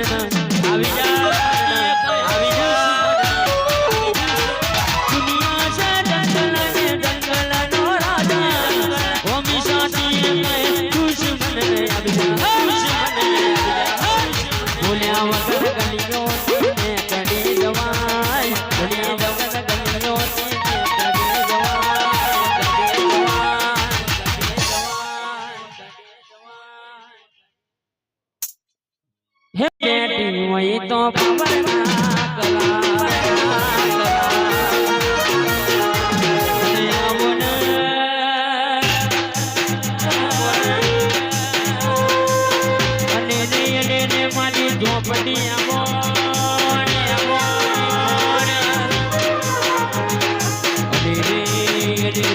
આવી જા આવી જા દુનિયા છે જંગલ ને જંગલ નો રાજા ઓમી સાથી કહે દુશ્મન ને આવી જા બોલ્યા વગર ગલીઓ ને કડી જવાય બોલ્યા વગર ગલીઓ તો પવન મારી ઝોપડી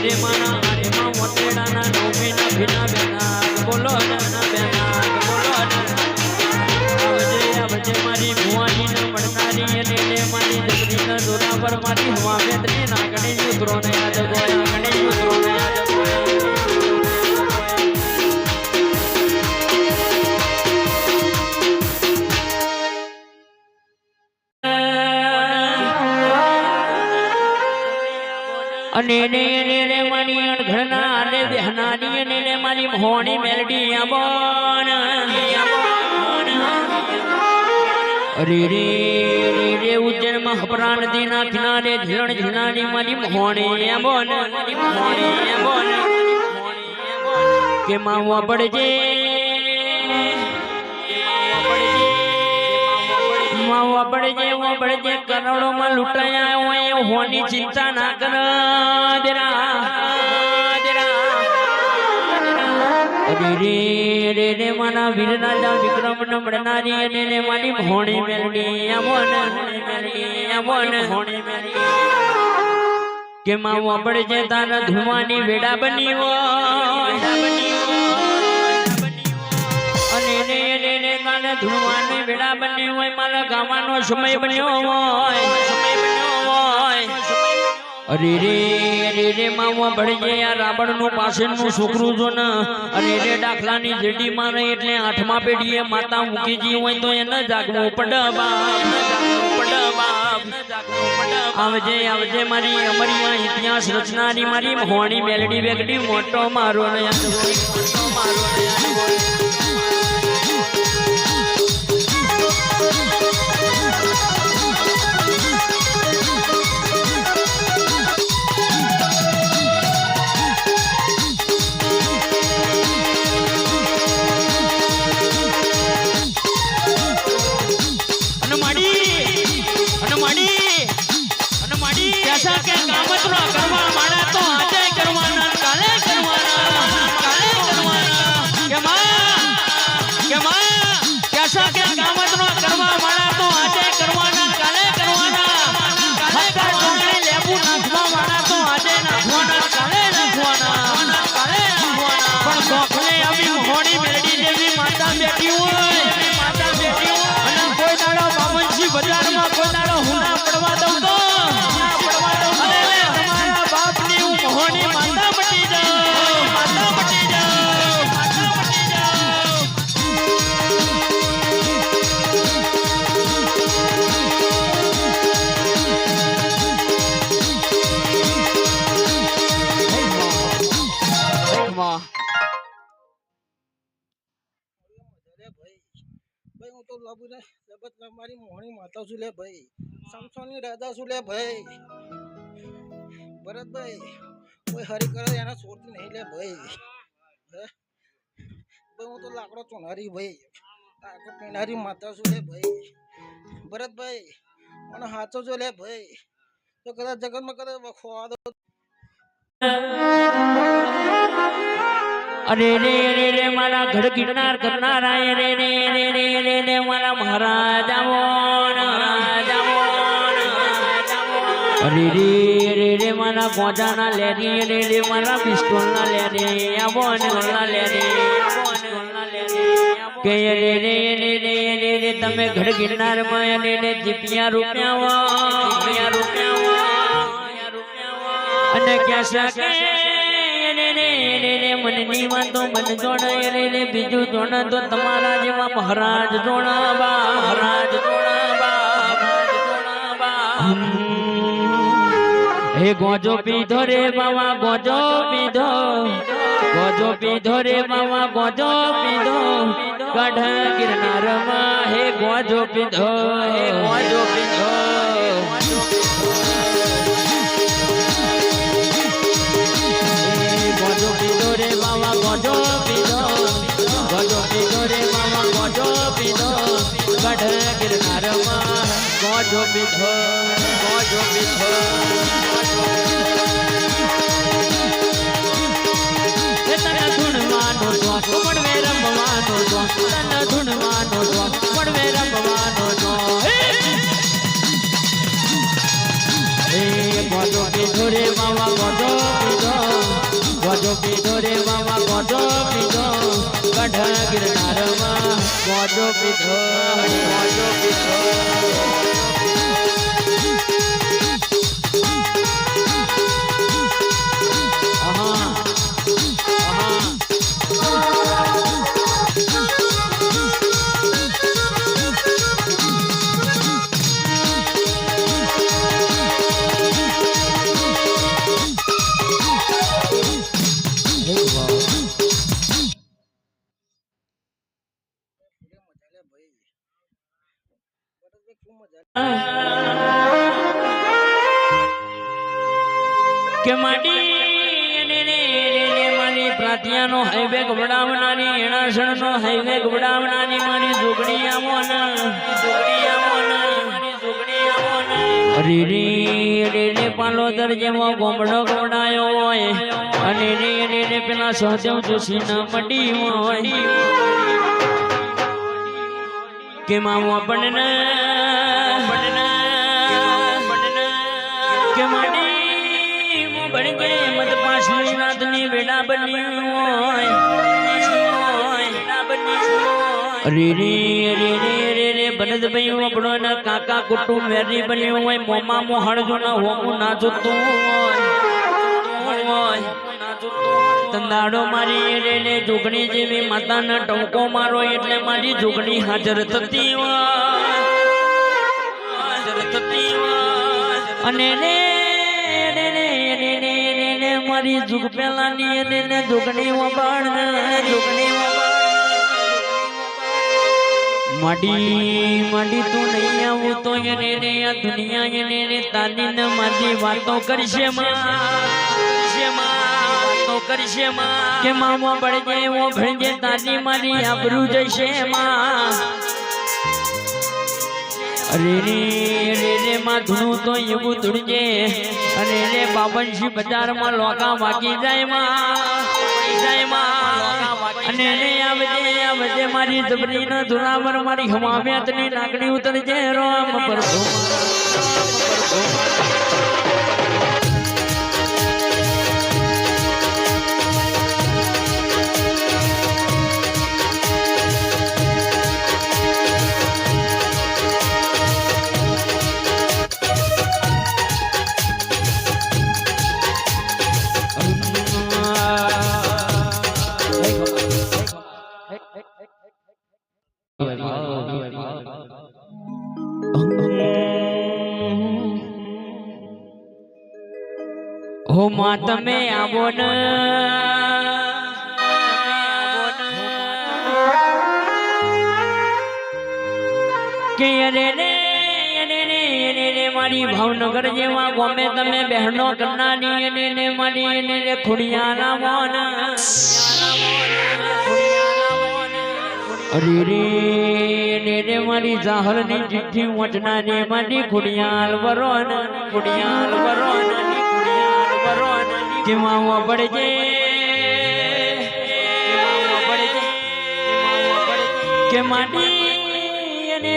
રે મારા હારેમાં મોટેડાના નોમીના ભીના બેના બોલો ના બેના બોલો મારી ભુવાની મળનારી અને મારી જગદીના જોડા પર મારી હવા વેતની ના ગણેશ ઉતરો ને યાદ ગોયા ગણેશ ઉતરો ને યાદ અને ને મારી અણઘરના અને બેહનાની અને મારી મોહણી મેલડી આબોન અરે રે રે ઉજ્જૈન માં હપરા નદી ના કિનારે ઝીણ ઝીણાની મારી મોહણી બોન કે માવા પડજે કરોડો માં લૂંટાયા હોય હોની ચિંતા ના કર રે રે માના વીર રાજા વિક્રમ ન મળનારી અને મારી ભોણી મેલડી કે માવા પડજે તારા ધુમાની વેડા બની અને તારે ધુમાની વેડા બની હોય મારા ગાવાનો સમય બન્યો હોય અરે રે માવા ભળજે આ રાવણ નું પાછળનું છોકરું જો ને અરે રે દાખલાની જેડી મારે એટલે 8મા પેઢીએ માતા મૂકીજી હોય તો એને જાગવું પડે બાપ આવજે આવજે મારી અમરિયા ઇતિહાસ રચનારી મારી મોહણી મેલડી વેગડી મોટો મારો ને બજારમાં કોઈ દાડો હુના પડવા દઉં તો તમારા બાપની હું મોહની માતા બની જાઉં હું તો લાબુ ને જગત મારી મોહણી માતા છું લે ભાઈ સમસોની રાજા છું લે ભાઈ ભરતભાઈ કોઈ હરી કરે એના છોડતી નહીં લે ભાઈ હું તો લાકડો ચોનારી ભાઈ લાકડો પીનારી માતા છું લે ભાઈ ભરતભાઈ મને હાચો જો લે ભાઈ તો કદાચ જગતમાં કદાચ વખવા દો અરે રે મારા ઘડ કિનાર કરનારા રે મારા મહારાજાઓ અરે રે મારા ગોજાના લેરી રે મારા પિસ્તોલના લેરી આવો કે રે તમે ઘડ કિનાર માં જીપિયા રૂપિયા અને ક્યાં મનની વાતો મન જોડે રે બીજું જોડે તો તમારા જેવા મહારાજ જોડાવા મહારાજ જોડાવા હે ગોજો પીધો રે બાવા ગોજો પીધો રે બાવા ગોજો પીધો ગઢ ગિરનારમાં હે ગોજો પીધો ગોજો પીધો રે બાવા ગોજો પીધો રે બાવા ગોજો પીધો ગઢ ગિરનારમાં ગોજો પીધો તને ધૂણવાનો શોખ પડવે રમવાનો શોખ તને ધૂણવાનો શોખ પડવે રમવાનો શોખ હે ગોજો પીધો રે બાવા ગોજો પીધો રે બાવા ગોજો પીધો ગઢ ગિરનારમાં ગોજો પીધો કે માડી મારી પ્રાર્થનાનો હાઈવે ગવડાવનારી એણાસણનો હાઈવે ગવડાવનારી મારી જોગણી આવો રે પાલોદર જેવો ગોમડો ગવડાયો હોય અને રે પેલા સહદેવ જોશીના મડી હોય કે માવો આપણને કે માડી બળગે મત પાછલી રાતની વેડા બની હોય રે ભરતભાઈ આપણો ના કાકા કુટુંબ વેરી બન્યું હોય મોમા મોહળજો ના હોમું ના જોતું હોય તંદાડો મારી રે જોગણી જેવી માતાના ટંકો મારો એટલે મારી જોગણી હાજર થતી હોય અને મારી જુગ પેલાની એને જોગણી વબાણ માડી તું નહીં આવું તો એને આ દુનિયા એને તાની ને મારી વાતો કરશે કે મામા બળજે ઓ ભણજે તારી મારી આબરૂ જશે રે માં ધૂણું તો એવું ધૂણજે અને રે બાબનશી બજારમાં લોકા વાગી જાય અને રે આવજે મારી જબરી ના ધુરાવર મારી હમાવ્યાત ની લાકડી ઉતરજે રામ પર હો માં તમે આવો ને કે રે મારી ભાવનગર જેવા ગમે તમે બહેનો કરનારી એને મારી એને ખુડિયાના મોન રે મારી જાહર ની ચિઠ્ઠી વચનારી મારી ખુડિયાલ વરોન કે માવો પડજે કે માટી રે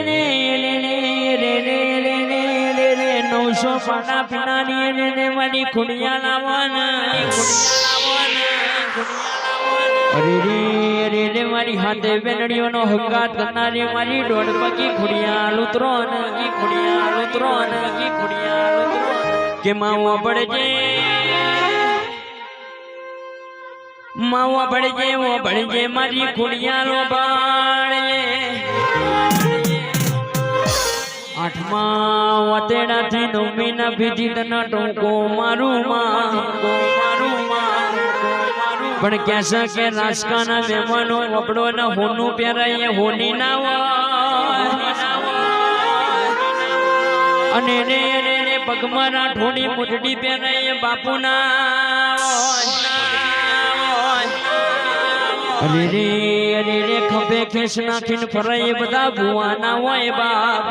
900 પાના પીનાની એને મારી ખુડિયા લાવવાના રે મારી હાથે બેનડીઓનો હંગાત કરનારી મારી દોઢ પગી ખુડિયા ઉતરો કે માવો પડજે માવો ભળજે મારી ખોડિયાનો બાળે આઠમા વતેડાથી નવમીના ભીજી તને ટોકો મારું માં પણ કેસા કે રાજકાના મહેમાનો વપડો ના હોનું પહેરાય હોની ના અને રે પગમાં ઠોડી મુઠડી પહેરાય બાપુના અરે રે ખભે ખેસ નાખીને ફરાય બધા ભુવાના હોય બાપ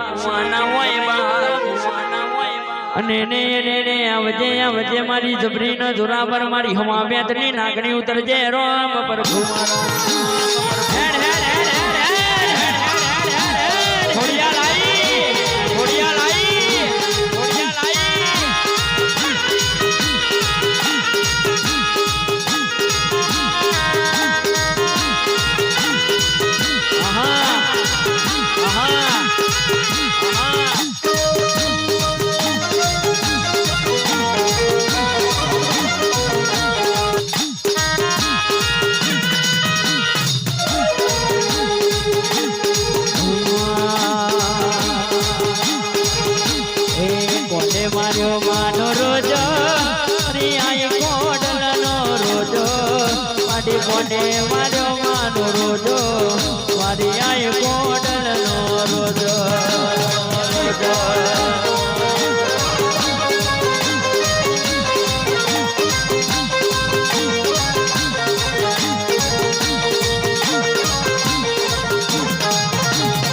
અને ને આવજે મારી જબરી ન જોરાબર મારી હવા બેતની નાગણી ઉતરજે રોમ પર ઘુમારો કોને મારો માનો રોજો મારી આય કોડલનો રોજો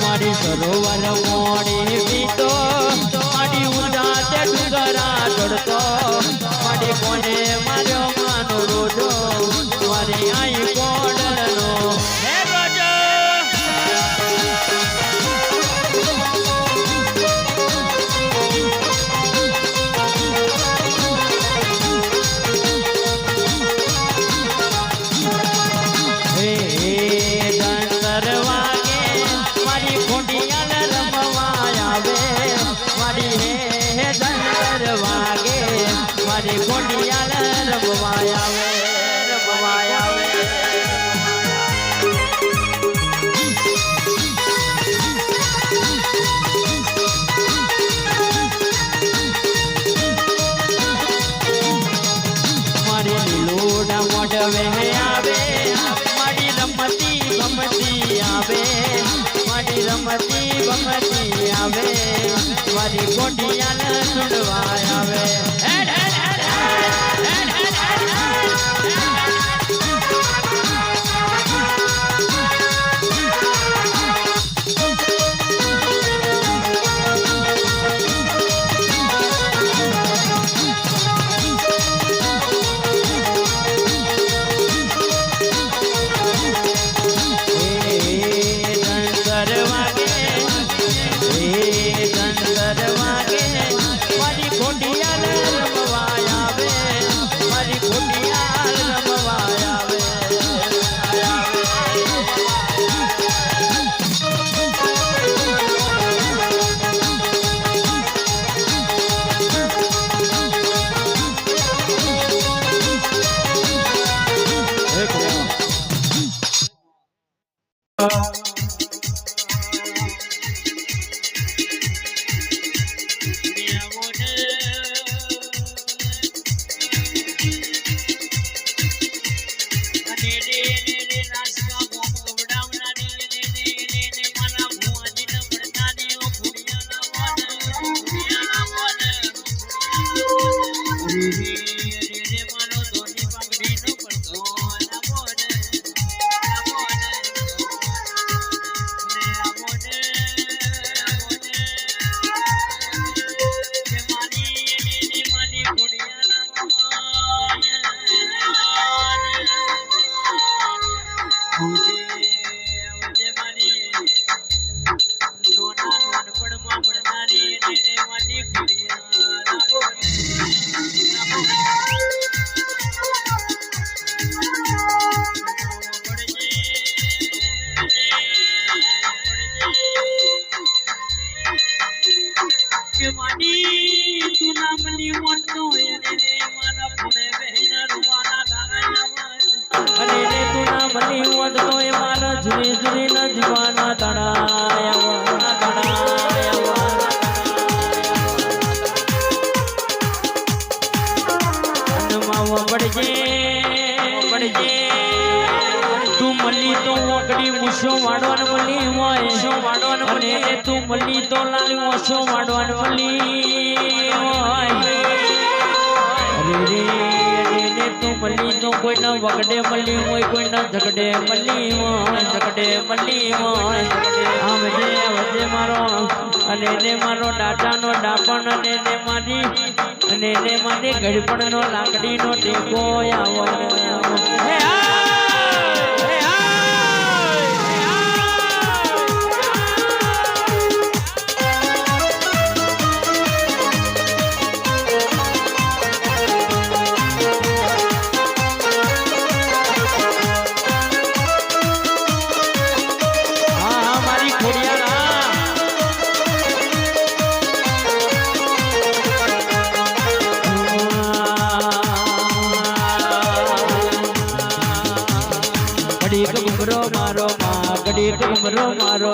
મારી સરોવર મોડી પીતો મારી ઉદાતે ડુંગરા ચડતો મારી કોને મારો માનો રોજો મારી આઈ કોડલનો હે રોજો હે દંતર વાગે મારી ખોડિયાલ રમવા આવે મારી હે દંતર વાગે મારી ખોડિયાલ રમવા આવે મોડવે આવે મારી રમતી ગમતી આવે મારી રમતી ગમતી આવે મારી ગોડિયાને સુડવા આવે પડજે તું મળી તો ઓકડી મૂછો વાડવાન મળી હોય મૂછો વાડવાન મળી તું મળી તો લાલી મૂછો વાડવાન મળી હોય રે તું મળી તો કોઈના વગડે મળી હોય કોઈના ઝગડે મળી હોય આવજે મારો અને એને મારો ડાટાનો ડાપણ અને એને મારી ગળપણનો લાકડીનો ટેકો આવો હે ઘુમરો મારો માં ઘડી ઘુમરો મારો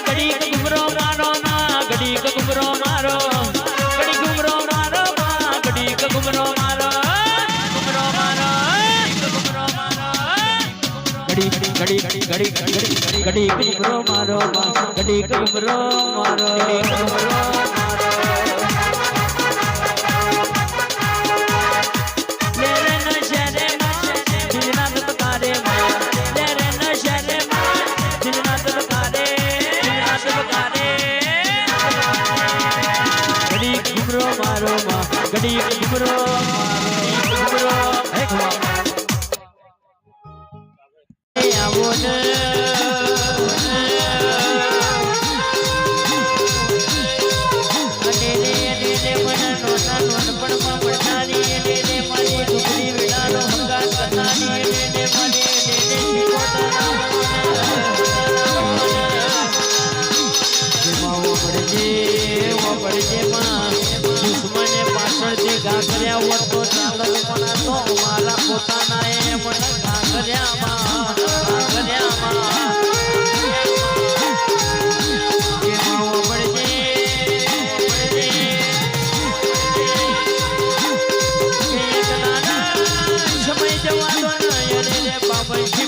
ઘડી ઘુમરો મારો માં ઘડી ઘુમરો મારો ઘડી ઘુમરો મારો માં ઘડી ઘુમરો મારો ઘુમરો મારો ઘુમરો મારો ઘડી ઘડી ઘડી ઘડી ઘડી ઘુમરો મારો માં ઘડી ઘુમરો મારો ઘડી ઘુમરો આવો ને મારા પોતાના એ મને ઘાઘર્યામાં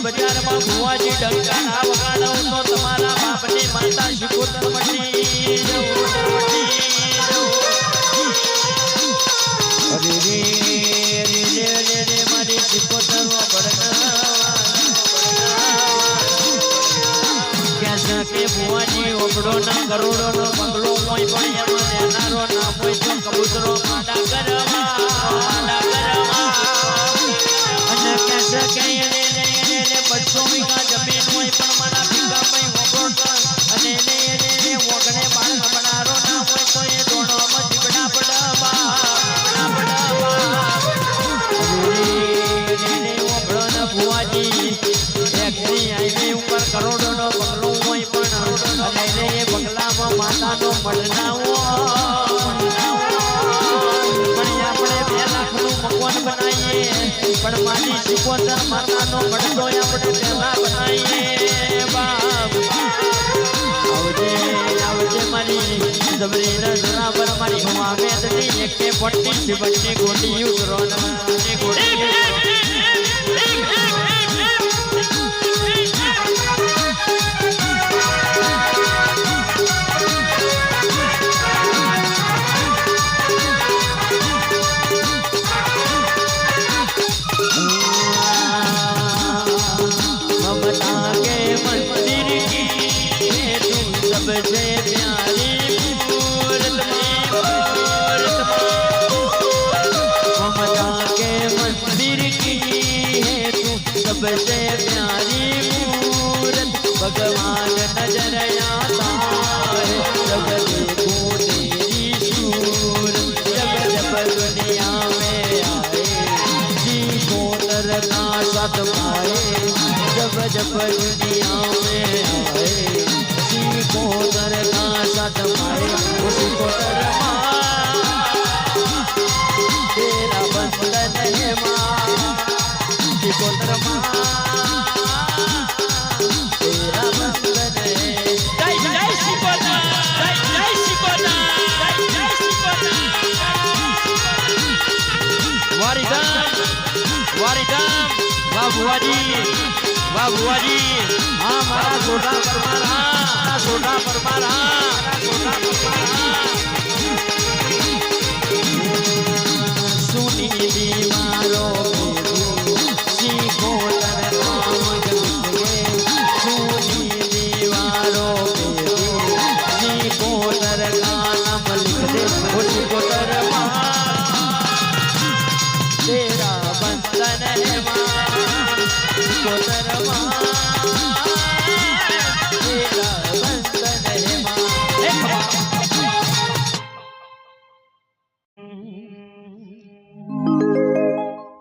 બજારમાં ભુવાજી ડંકા ના વગાડો તો તમારા બાપની માતા શિકોતર મટી મારી શિકોતર કે ભુવાજી ઓગડો ના કરોડો નો બંગલો હોય પણ એમાં રહેનારો ના હોય તો કબૂતરો માડા કરવા અને કેસે કે બસો વીઘા જમીન હોય પણ મારા ભીગા ભાઈ વગોડો અને એને વગડે બાળ બનારો ના હોય તો એ દોણોમાં જીવડા પડવા ઓગડો ના ભુવાજી એક્સી હાઈવે ઉપર કરોડો નો બંગલો હોય પણ અને એ બંગલામાં માતાનો મળનાવો પણ આપણે 2 લાખનું મકાન બનાવીએ પણ મારી શિકોતર માતાનો મળતો આપણે પહેલા બનાવીએ બાપ આવજે મારી જબરી જરાબર મારી હવામેદની એકે પટ્ટી શિવની ગોડી ઉતરો ની ગોડી सबसे प्यारी मूरत ममता के मंदिर की है तू सबसे प्यारी मूरत भगवान नजर आता है जब देखूं तेरी सूरत जब जब दुनिया में आए शिकोतर का साथ पाए जब जब दुनिया में आए शिकोतर का साथ पाए शिकोतर तेरा बंधन है माँ शिकोतर तेरा बंधन है जय जय शिकोतर जय जय शिकोतर जय जय शिकोतर વારીધામ વાહ ભુવાજી વાહ ભુવાજી હા મારા સોઢા પરમાર હા સોઢા પરમાર હા સોઢા પરમાર હા સુની દીવારો શીખો તર નામ જપે સુની દીવારો શીખો તર નામ लिख दे मुझको तर तेरा बंधन है माँ मुझको तर तेरा बंधन है माँ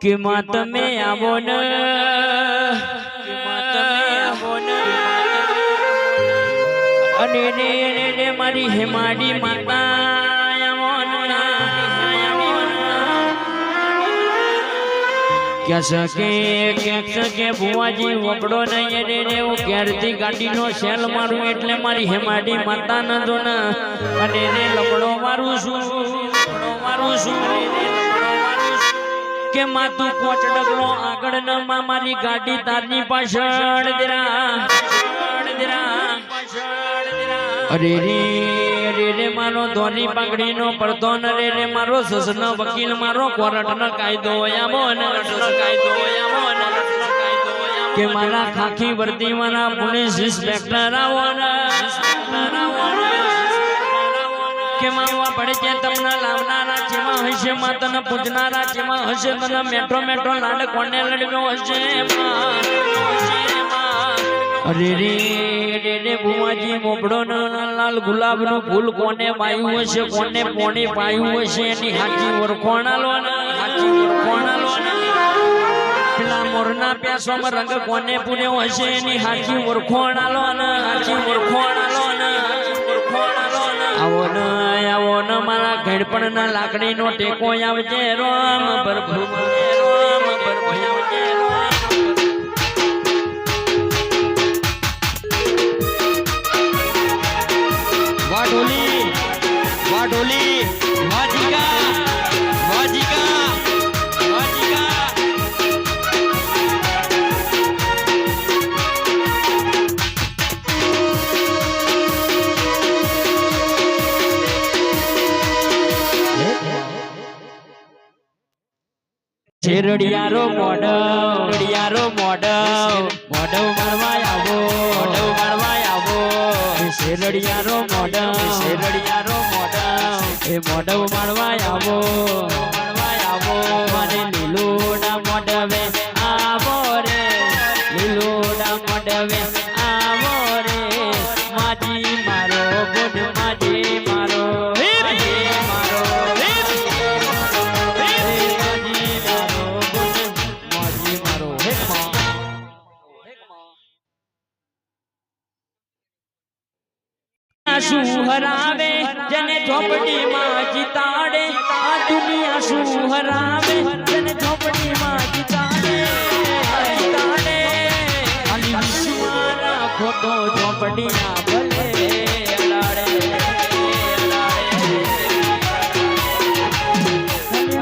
कि माँ તમે આવો ન કે માँ તમે આવો ન અને ને મારી હેમાડી માતા ક્યાં સકે ભુવાજી વપડો નહીં રે હું ક્યારથી ગાડીનો સેલ મારું એટલે મારી હેમાડી માતા ન જો ને અને રે લપડો મારું છું કે માતું પોચ ડગલો આગળ ન માં મારી ગાડી તારની પાછળ દેરા અરે રે મારો ધોની પાઘડીનો પડતો ન રે મારો સસનો વકીલ મારો કોર્ટનો કાયદો આવો ને કે મારા ખાખી વર્દી મારા પોલીસ ઇન્સ્પેક્ટર આવો ને કે મારવા પડે છે તમને લાવનારા જેમાં હશે માં તને પૂજનારા જેમાં હશે તને મેઠો લાડ કોને લડ્યો હશે અરે રે ભુવાજી મોબડો લાલ ગુલાબ નું ફૂલ કોને વાયું હશે કોને પોણી પાયું હશે એની હાચી ઓળખોણાલો પેલા મોરના પ્યાસોમાં રંગ કોને પૂર્યો હશે એની હાચી ઓળખોણાલો આવો ન મારા ઘડપણ ના લાકડી નો ટેકો આવજે રોમ પ્રભુ વાઢોલી વાજીકા શેરડિયારો મોઢવ મારવા આવો શેરડિયારો મોઢવ એ મોઢવ મારવા આવો મને લીલોડા મોઢવે આવો રે લીલોડા મોઢવે આવો રે માજી મારો ગુણ માજી મારો શું હરાવે જને ઝોપડીમાં જીતાડે આ દુનિયા શું હરાવે જને ઝોપડીમાં જીતાડે અલી વિશ્વા રાખો તો ઝોપડીના ભલે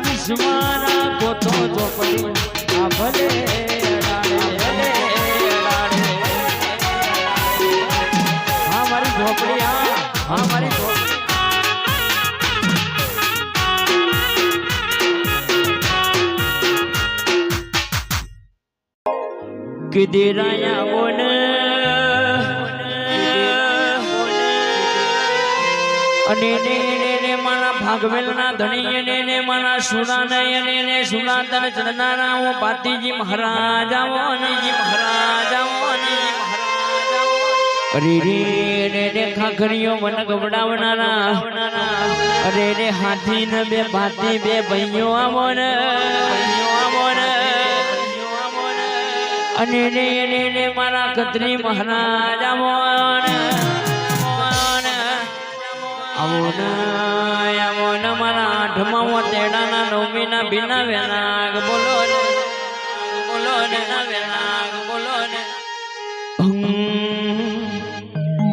વિશ્વા રાખો તો ઝોપડીના ભલે ઝોપડી હા મારી કિદેરાયા બોન અને ને મારા ભાગવેલ ના ધણી ને મારા સુના ને સુના તન ચરનારા હું પાતીજી મહારાજ આવો અરે રે ખાખરીઓ મન ગવડાવનારા અરે રે હાથી ને બે ભાતી બે ભાઈઓ આવો ને અને ને મારા કતરી મહારાજ આવો ને મારા આઠમા તેડાના નવમીના બિના વેનાગ બોલો ને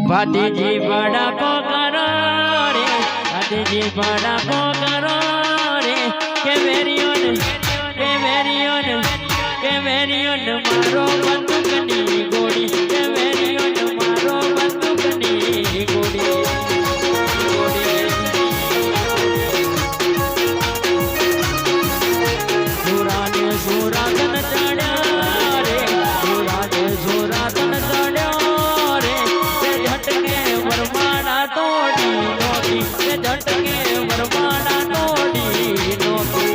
ભાતીજી બડા કો કરો રે ભાતીજી બડા કો કરો રે કે વેરિયોન મારો બંદૂકની ગોળી એ વેરીઓને મારો બંદૂકની ગોળી સુરાને સુરાતન ચડ્યા રે સુરાને સુરાતન ચડ્યા રે તે ઝટકે વરમાડા તોડી નોકી તે ઝટકે વરમાડા તોડી નોકી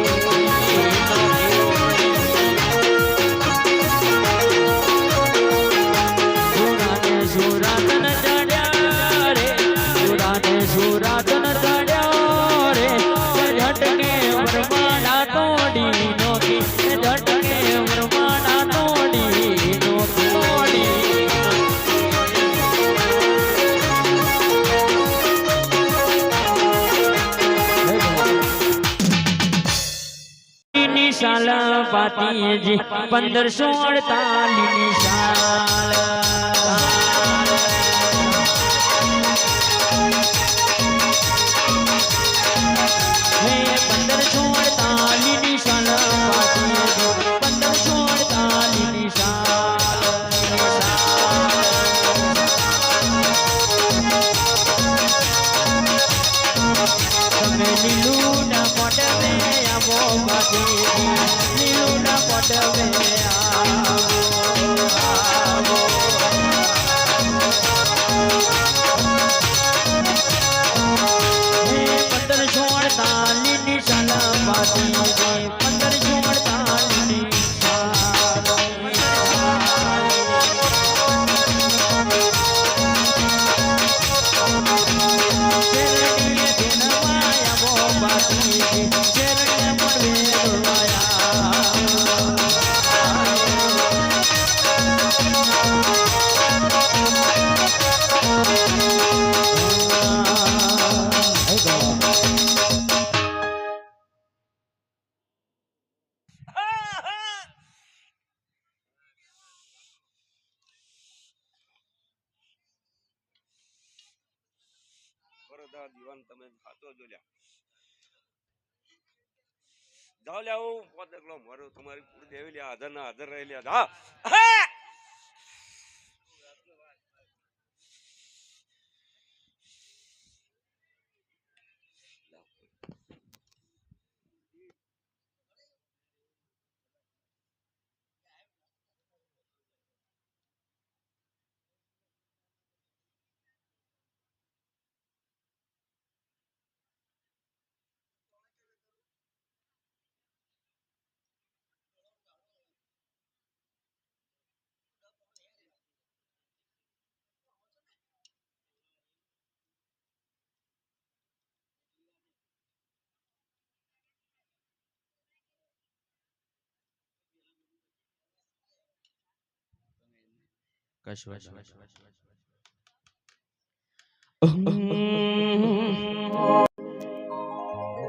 સુરાતન ચડ્યા રે સુરાને સુરાતન ચડ્યા રે ઝટકે વરમાડા તોડી નોકી ઝટકે વરમાડા તોડી નોકી સાલ પાતીજી 1548 ની સાલ દીવાન તમે ખાતો જો લ્યા જાઓ લ્યા હું પોતકલો મારો તમારી પૂરી દેવી લ્યા હાજર ના હાજર રહી લ્યા હા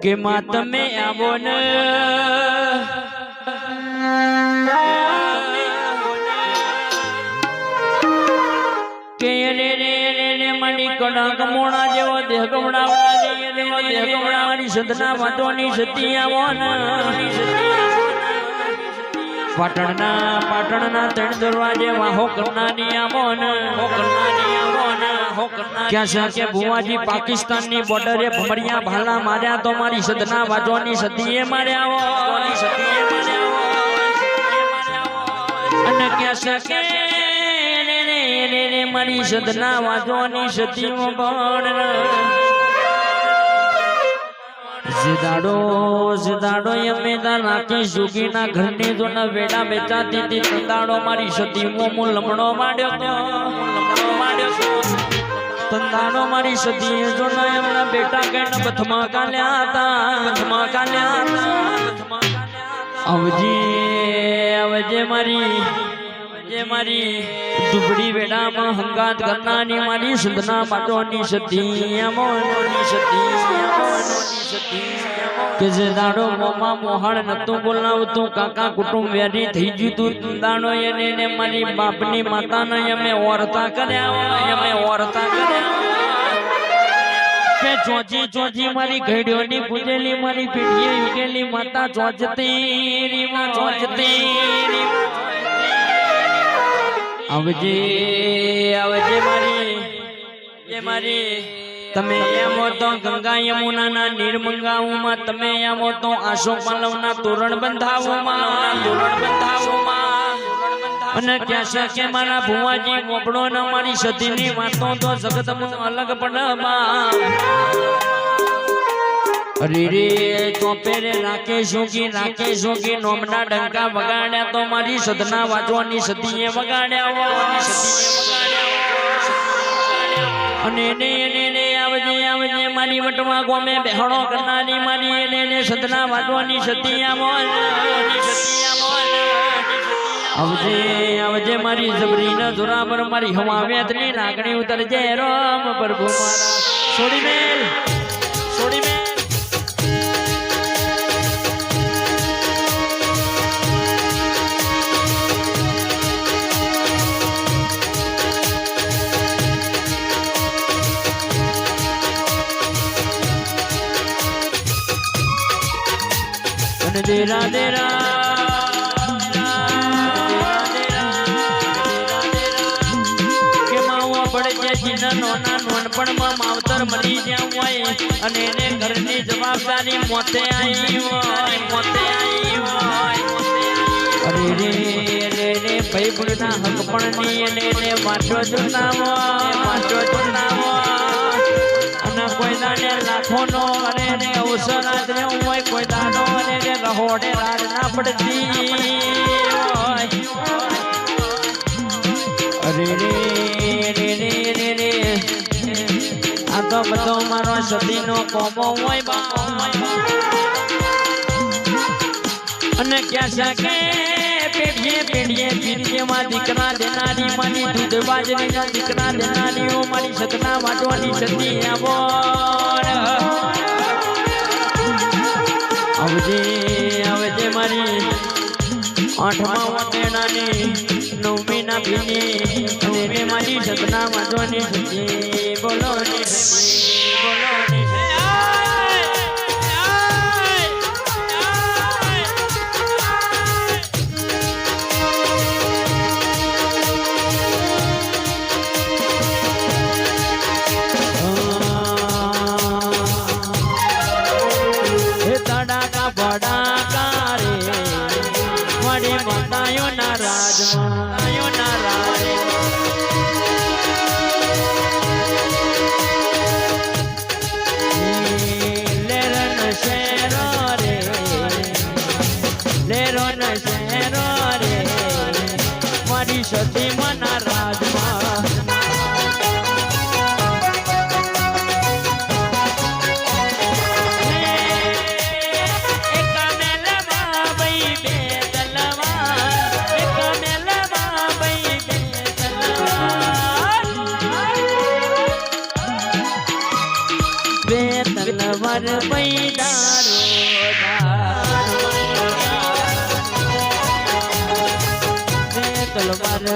કે માં તમે આવો ને કે રે રે રે મણી કડા કમોણા જેવો દેહ કમડાવડા જઈએ દેવો દેહ કમડાવાની સદના વાતોની સતી આવો ને પાટણના ત્રણ દરવાજે વાહો કરનાની આવો ને હો કરનાની આવો ને હો કરનાની ક્યાં છે કે ભુવાજી પાકિસ્તાનની બોર્ડરે ભમરિયા ભાલા માર્યા તો મારી સદના વાજોની સતીએ માર્યા આવો સતીએ માર્યા આવો અને ક્યાં છે કે રે મારી સદના વાજોની સતીઓ પણ ઝીદાડો યમે દા નાખી સુગીના ઘરની જો ન વેડા બેચાતી તી તંદાડો મારી સતી મો લમણો માડ્યો તંદાડો મારી સતી જો ન એમના બેટા કઈને બથમા કાલ્યા હતા આવજે મારી દુબડી વેડામાં હંગાત કરનાની મારી સુંદના પાટોની સતી અમોની સતી કે જે દાડો મોમાં મોહણ નતું બોલાવતું કાકા કુટુંબ વેરી થઈ ગયું તું દાડો એને મારી બાપની માતાને અમે ઓરતા કર્યા કે ચોજી મારી ઘડીઓની પૂજેલી મારી પીઠીએ ઉગેલી માતા ચોજતી આવજે આવજે મારી તમે એમ હો તો ગંગા યમુનાના નીરમંગાઓમાં તમે એમ હો તો આશો પાલવના તોરણ બંધાવોમાં અને ક્યાં છે કે મારા ભુવાજી મોકળો ન મારી સતીની વાતો તો જગતમાં અલગ પડમાં અરે રે ચોપે રે રાકેશો કી નોમના ડંકા વગાડ્યા તો મારી સદના વાંચવાની સતીએ વગાડ્યા અને એને આવજે મારી વટવા ગોમે બેહણો કરનારી મારી એને સદના વાંચવાની સતી આવજે મારી જબરી ન જોરા પર મારી હવા વેતની લાગણી ઉતરજે રામ પ્રભુ મારા છોડી મેલ દેરા કે માવા પડે છે નોના નોનપણમાં માવતર મરી જ્યાં હોય અને એને ઘરની જવાબદારી મોતે આવી હોય અરે રે ભાઈ ભૂલના હક પણ નહીં એને વાંચો ચુનાવો અને કોઈ દાડે લાખોનો અને અવસર આદરે હોય કોઈ દાડો અને રહોડે રાડ ના પડતી અરે રે આ તો બધો મારો સતીનો કોમો હોય અને ક્યાં છે કે પેઢીએ પીડીએમાં દીકરા દેનારી મારી દૂધ બાજરીના દીકરા દેનારીઓ મારી સતના વાટવાની સતી આવજે મારી આઠમા વાટેડાની નવમીના ભીની અને મારી સતના વાટવાની સતી બોલો સતી મના રાજમાં બે તલવાર તલવાર